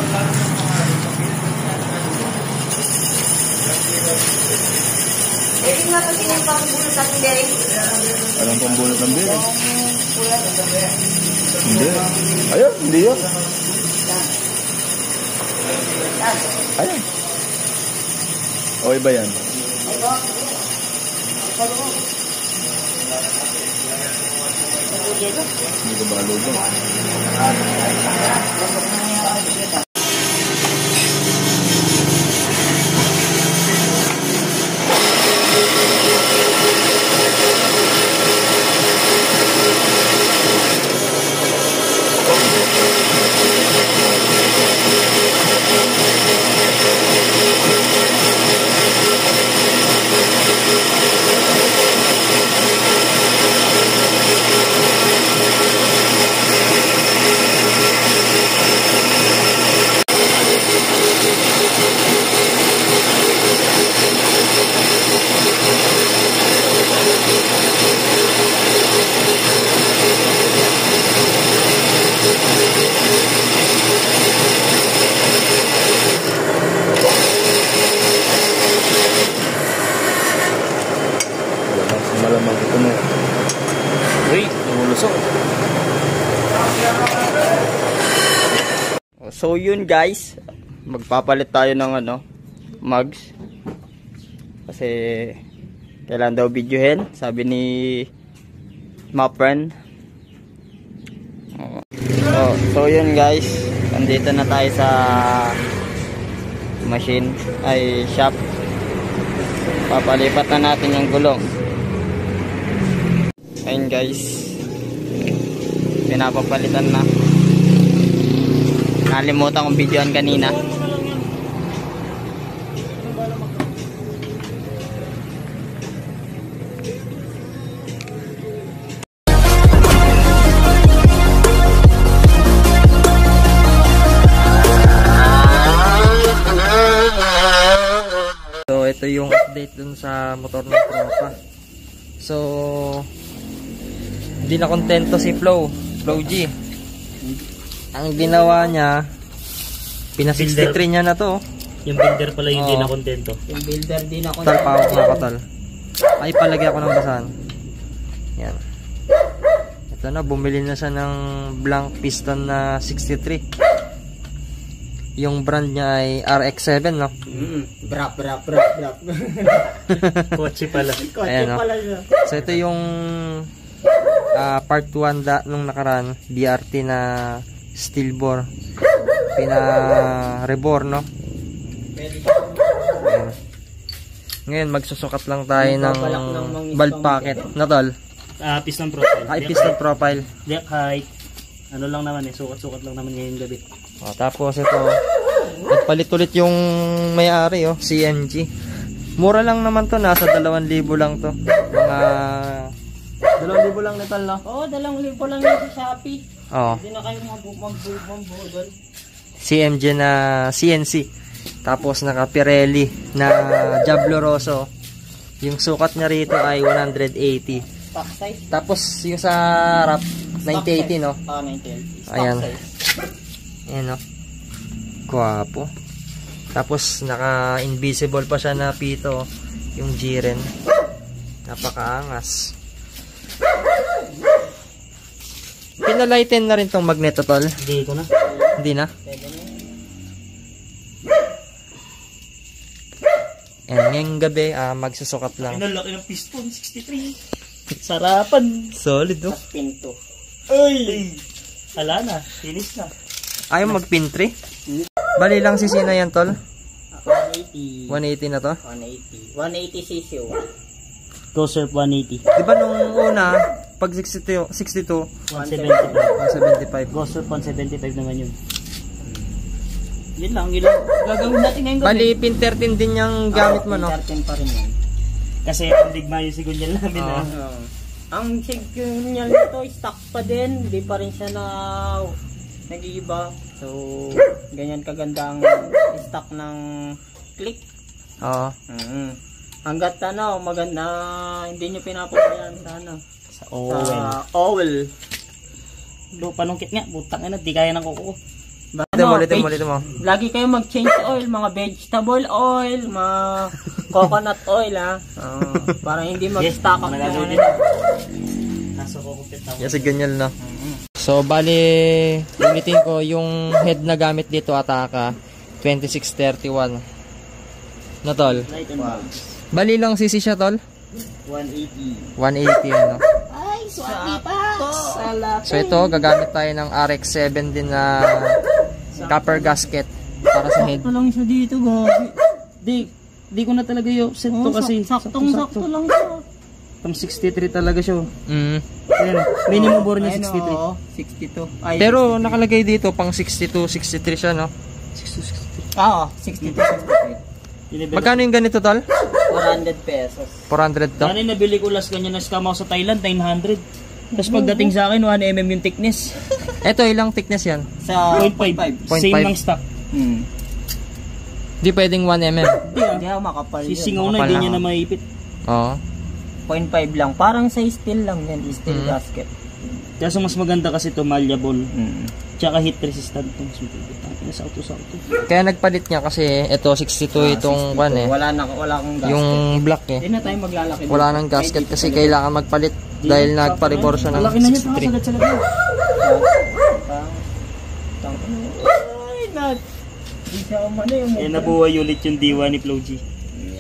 Eh, nga kasi yung pambulot ng bili. Anong pambulot ng bili? Hindi. Ayun, hindi yun. Ayun. O iba yan? Hindi ko ba lugo? Malamang ito mo. Uy, umulusok. So yun guys, magpapalit tayo ng mugs. Kasi kailan daw videohin, sabi ni my friend. So yun guys, nandito na tayo sa machine ay shop. Papalipat na natin yung gulong. Ayun guys, pinapapalitan na. Nalimutan kong videoan kanina. So ito yung update dun sa motor ng tropa. So hindi na kontento si Flow G. Ang ginawa niya, pina-63 niya na to. Yung builder pala yung hindi na kontento. Yung builder din na kontento. Tal pa ako makatal. Ay palagay ako ng basahan. Yan. Ito na, bumili na siya ng blank piston na 63. Yung brand niya ay RX-7, no? Brap. Kotse pala. Kotse pala siya. So ito yung part 1 nung nakaraan, BRT na steel bore. Pina-rebore, no? Ayan. Ngayon magsusukat lang tayo ng valve packet. Natol? Piston profile. Ay, piston profile. Deck height. Ano lang naman sukat-sukat lang naman ngayong gabi. Tapos ito, nagpalit ulit yung may-ari, CNG. Mura lang naman to, nasa 2,000 lang to. Mga 2,000 lang nital, no? Oo, 2,000 lang yun sa Shopee. Oo. Hindi na kayo mag-budol. CMG na CNC. Tapos naka Pirelli na Diablo Rosso. Yung sukat niya rito ay 180. Stock size? Tapos yung sa harap, 9080, no? 9080. Stock Ayan. size. Ayan, no? Guwapo. Tapos naka-invisible pa siya na pito. Yung G-Ren. Napakaangas. Pinalighten na rin tong magneto, tol. Hindi ko na. Hindi na? And ngayong gabi, magsusukat lang. Ay, nalaki ng piston, 63. Sarapan. Solid, no? Pinto. Ay! Hala na, finish na. Ayaw mag-pin 3? Bali lang si Sina yan, tol? 180. 180 na to? 180. 180cc. Go surf 180. Diba nung una, pag 62, 175. 175. Go surf 175 naman yun. Yun lang gagawin natin ngayon. Bali, pin 13 din yung gamit mo, no? Pin 13 pa rin yan. Kasi ang digma yung sigunyal namin, na. Ang sigunyal nito, stock pa din. Hindi pa rin siya nag-iiba. So, ganyan kaganda ang stock ng click. Oo. Hanggat maganda, hindi nyo pinapabayaan sa oil. oil. Do panungkit nga, butang na, di kaya ng kuko. Ulitin mo. Lagi kayo mag-change oil, mga vegetable oil, mga coconut oil para hindi mag-stock up yung ano. Nasa kukupit ako. Yan si ganyan na. So, bali, ulitin ko, yung head na gamit dito, Ataka, 2631. Na, tol? Light and dark. Bali lang sisi siya, tol? 180. 180, ano? Ay, swati pa! So, ito, gagamit tayo ng RX-7 din na copper gasket para sa head. Sakto lang siya dito, gabi. Di ko na talaga yung set to kasi. Saktong-sakto lang siya. Pang 63 talaga siya. Mm. Ayan, minimum bore niya 63. Oo, 62. Ay, Pero nakalagay dito, pang 62, 63 siya, no? 62, 63. Oo, 62. Magkano yung ganito, tol? 400 pesos. 400 to? Ano yung nabili ko last ganyan na scam ako sa Thailand, 900. Tapos pagdating sa akin, 1 mm yung thickness. Ito, ilang thickness yan? Sa 0.5. 0.5. Same ng stock. Di pwedeng 1 mm. Hindi ako makapal. Sisingaw na, hindi niya na maipit. Oo. 0.5 lang. Parang sa steel lang yan. Steel gasket. Kaya mas maganda kasi ito, malleable. Tsaka heat resistant itong sa auto. Kaya nagpalit niya kasi ito 62 itong 62. one eh. Wala akong gasket. Yung black eh. Hindi na tayo maglalaki. Wala nang gasket kasi kailangan magpalit dahil nagpa-rebore siya ng Malaki na niya, 63. sagad sa labas. Ay, not. Hindi siya umano yung Kaya nabuhay ulit yung diwa ni Flo G.